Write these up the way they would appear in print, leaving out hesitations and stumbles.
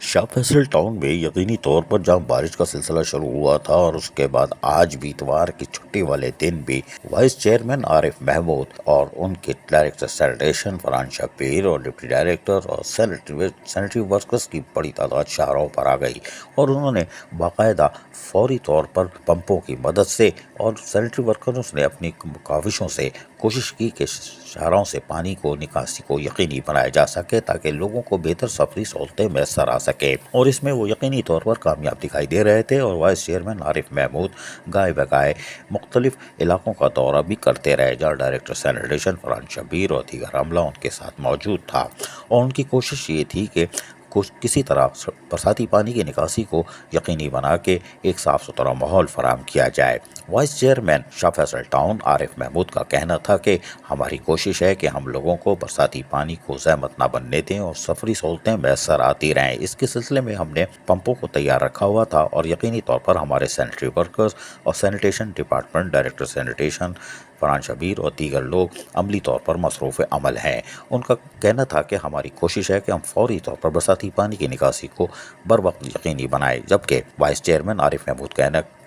Shah Faisal town में यकीनी तौर पर जहां बारिश का सिलसिला शुरू हुआ था और उसके बाद आज भी इतवार की छुट्टी वाले दिन भी वाइस चेयरमैन आरिफ महमूद और उनके डायरेक्टर सैनिटेशन फरहान शब्बीर और डिप्टी डायरेक्टर और सैनिटरी वर्कर्स की बड़ी तादाद शाहराहों पर आ गई और उन्होंने बाकायदा फौरी तौर पर पंपों की मदद से और सैनिटरी वर्करों ने अपनी काविशों से कोशिश की कि शहरों से पानी को निकासी को यकीनी बनाया जा सके ताकि लोगों को बेहतर सफरी सहूलतें मैसर आ सके और इसमें वो यकीनी तौर पर कामयाब दिखाई दे रहे थे। और वाइस चेयरमैन आरिफ महमूद गाय बगाए मुख्तलिफ इलाकों का दौरा भी करते रहे जहाँ डायरेक्टर सैनिटेशन फरहान शब्बीर और दीगर अमला उनके साथ मौजूद था और उनकी कोशिश ये थी कि किसी तरह बरसाती पानी की निकासी को यकीनी बना के एक साफ़ सुथरा माहौल फराहम किया जाए। Vice chairman Shah Faisal town Arif Mahmood का कहना था कि हमारी कोशिश है कि हम लोगों को बरसाती पानी को ज़हमत ना बनने दें और सफरी सहूलतें मैसर आती रहें। इसके सिलसिले में हमने पंपों को तैयार रखा हुआ था और यकीनी तौर पर हमारे सैनिटरी वर्कर्स और sanitation department director sanitation Farhan Shabbir और दीगर लोग अमली तौर पर मसरूफ़ अमल हैं। उनका कहना था कि हमारी कोशिश है कि हम फौरी तौर पर बरसाती पानी की निकासी को बर वक्त यकीनी बनाएं। जबकि वाइस चेयरमैन आरिफ महमूद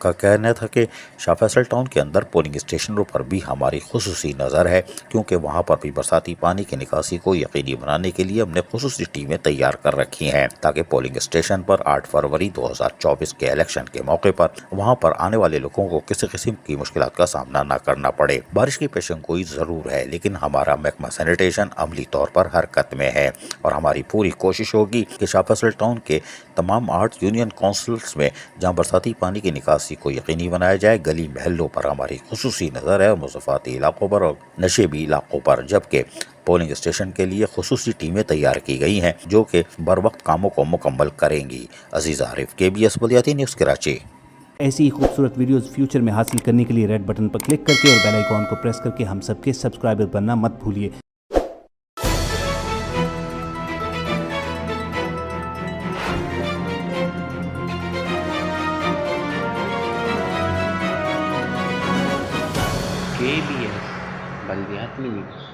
का कहना था कि शाह फैसल टाउन के अंदर पोलिंग स्टेशनों पर भी हमारी खुसूसी नज़र है क्योंकि वहाँ पर भी बरसाती पानी की निकासी को यकीनी बनाने के लिए हमने खुसूसी टीमें तैयार कर रखी हैं ताकि पोलिंग स्टेशन पर 8 फरवरी 2024 के इलेक्शन के मौके पर वहाँ पर आने वाले लोगों को किसी किस्म की मुश्किलात का सामना न करना पड़े। बारिश की पेशेंगोई ज़रूर है लेकिन हमारा महकमा सैनिटेशन अमली तौर पर हरकत में है और हमारी पूरी कोशिश होगी कि शाह फैसल टाउन के तमाम 8 यूनियन काउंसिल्स में जहाँ बरसाती पानी की निकासी को यकीनी बनाया जाए गली महलों पर हमारी खुसूसी नज़र है, मुज़फ़ाती इलाकों पर और नशेबी इलाकों पर। जबकि पोलिंग स्टेशन के लिए खुसूसी टीमें तैयार की गई हैं जो कि बर वक्त कामों को मुकम्मल करेंगी। अजीज़ आरिफ, KBS बलियाती न्यूज़ कराची। ऐसी ही खूबसूरत वीडियोस फ्यूचर में हासिल करने के लिए रेड बटन पर क्लिक करके और बेल आइकॉन को प्रेस करके हम सबके सब्सक्राइबर बनना मत भूलिए। KBS बलियाती न्यूज़।